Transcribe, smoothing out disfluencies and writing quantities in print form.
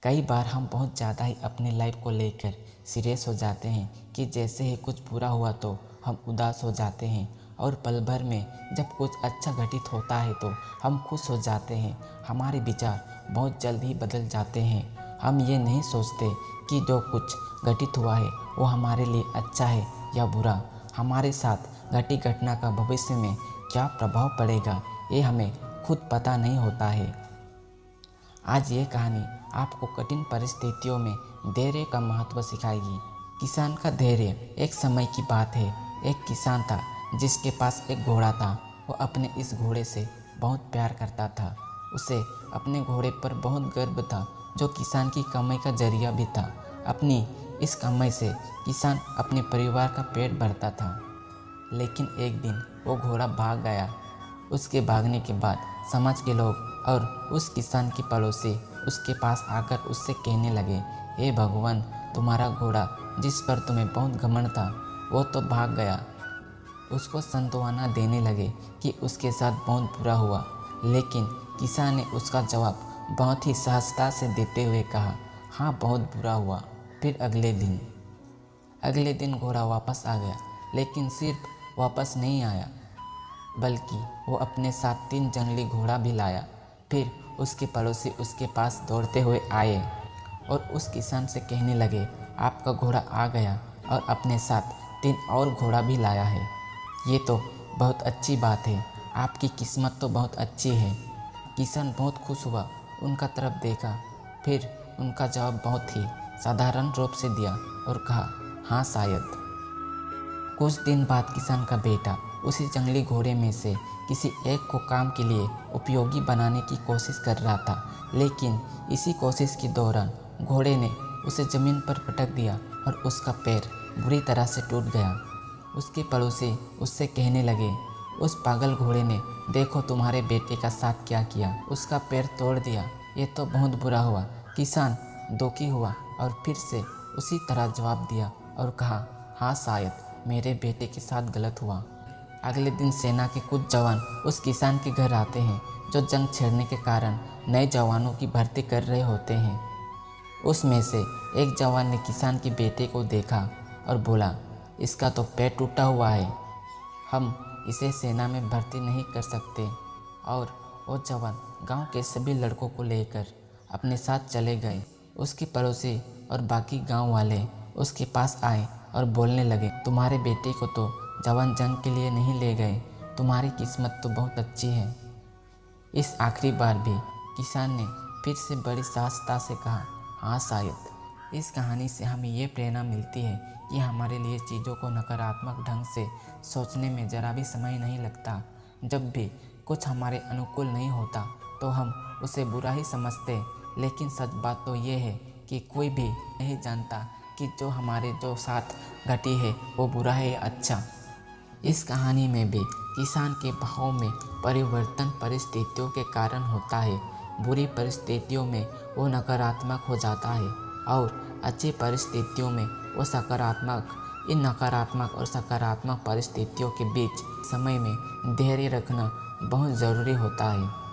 कई बार हम बहुत ज़्यादा ही अपनी लाइफ को लेकर सीरियस हो जाते हैं कि जैसे ही कुछ बुरा हुआ तो हम उदास हो जाते हैं, और पल भर में जब कुछ अच्छा घटित होता है तो हम खुश हो जाते हैं। हमारे विचार बहुत जल्द ही बदल जाते हैं। हम ये नहीं सोचते कि जो कुछ घटित हुआ है वो हमारे लिए अच्छा है या बुरा। हमारे साथ घटी घटना का भविष्य में क्या प्रभाव पड़ेगा ये हमें खुद पता नहीं होता है। आज ये कहानी आपको कठिन परिस्थितियों में धैर्य का महत्व सिखाएगी। किसान का धैर्य। एक समय की बात है, एक किसान था जिसके पास एक घोड़ा था। वो अपने इस घोड़े से बहुत प्यार करता था। उसे अपने घोड़े पर बहुत गर्व था, जो किसान की कमाई का जरिया भी था। अपनी इस कमाई से किसान अपने परिवार का पेट भरता था। लेकिन एक दिन वो घोड़ा भाग गया। उसके भागने के बाद समाज के लोग और उस किसान के पड़ोसी उसके पास आकर उससे कहने लगे, हे भगवान, तुम्हारा घोड़ा जिस पर तुम्हें बहुत घमंड था वो तो भाग गया। उसको सांत्वना देने लगे कि उसके साथ बहुत बुरा हुआ। लेकिन किसान ने उसका जवाब बहुत ही सहजता से देते हुए कहा, हाँ, बहुत बुरा हुआ। फिर अगले दिन घोड़ा वापस आ गया, लेकिन सिर्फ वापस नहीं आया बल्कि वो अपने साथ 3 जंगली घोड़ा भी लाया। फिर उसके पड़ोसी उसके पास दौड़ते हुए आए और उस किसान से कहने लगे, आपका घोड़ा आ गया और अपने साथ 3 और घोड़ा भी लाया है। ये तो बहुत अच्छी बात है, आपकी किस्मत तो बहुत अच्छी है। किसान बहुत खुश हुआ, उनका तरफ देखा, फिर उनका जवाब बहुत ही साधारण रूप से दिया और कहा, हाँ, शायद। कुछ दिन बाद किसान का बेटा उसी जंगली घोड़े में से किसी एक को काम के लिए उपयोगी बनाने की कोशिश कर रहा था। लेकिन इसी कोशिश के दौरान घोड़े ने उसे ज़मीन पर पटक दिया और उसका पैर बुरी तरह से टूट गया। उसके पड़ोसी उससे कहने लगे, उस पागल घोड़े ने देखो तुम्हारे बेटे का साथ क्या किया, उसका पैर तोड़ दिया। ये तो बहुत बुरा हुआ। किसान दुखी हुआ और फिर से उसी तरह जवाब दिया और कहा, हाँ, शायद मेरे बेटे के साथ गलत हुआ। अगले दिन सेना के कुछ जवान उस किसान के घर आते हैं, जो जंग छेड़ने के कारण नए जवानों की भर्ती कर रहे होते हैं। उसमें से एक जवान ने किसान के बेटे को देखा और बोला, इसका तो पैर टूटा हुआ है, हम इसे सेना में भर्ती नहीं कर सकते। और वो जवान गांव के सभी लड़कों को लेकर अपने साथ चले गए। उसके पड़ोसी और बाकी गांव वाले उसके पास आए और बोलने लगे, तुम्हारे बेटे को तो जवान जंग के लिए नहीं ले गए, तुम्हारी किस्मत तो बहुत अच्छी है। इस आखिरी बार भी किसान ने फिर से बड़ी साहसता से कहा, हाँ, शायद। इस कहानी से हमें ये प्रेरणा मिलती है कि हमारे लिए चीज़ों को नकारात्मक ढंग से सोचने में ज़रा भी समय नहीं लगता। जब भी कुछ हमारे अनुकूल नहीं होता तो हम उसे बुरा ही समझते, लेकिन सच बात तो ये है कि कोई भी नहीं जानता कि जो साथ घटी है वो बुरा है या अच्छा। इस कहानी में भी किसान के भाव में परिवर्तन परिस्थितियों के कारण होता है। बुरी परिस्थितियों में वो नकारात्मक हो जाता है और अच्छी परिस्थितियों में वो सकारात्मक। इन नकारात्मक और सकारात्मक परिस्थितियों के बीच समय में धैर्य रखना बहुत ज़रूरी होता है।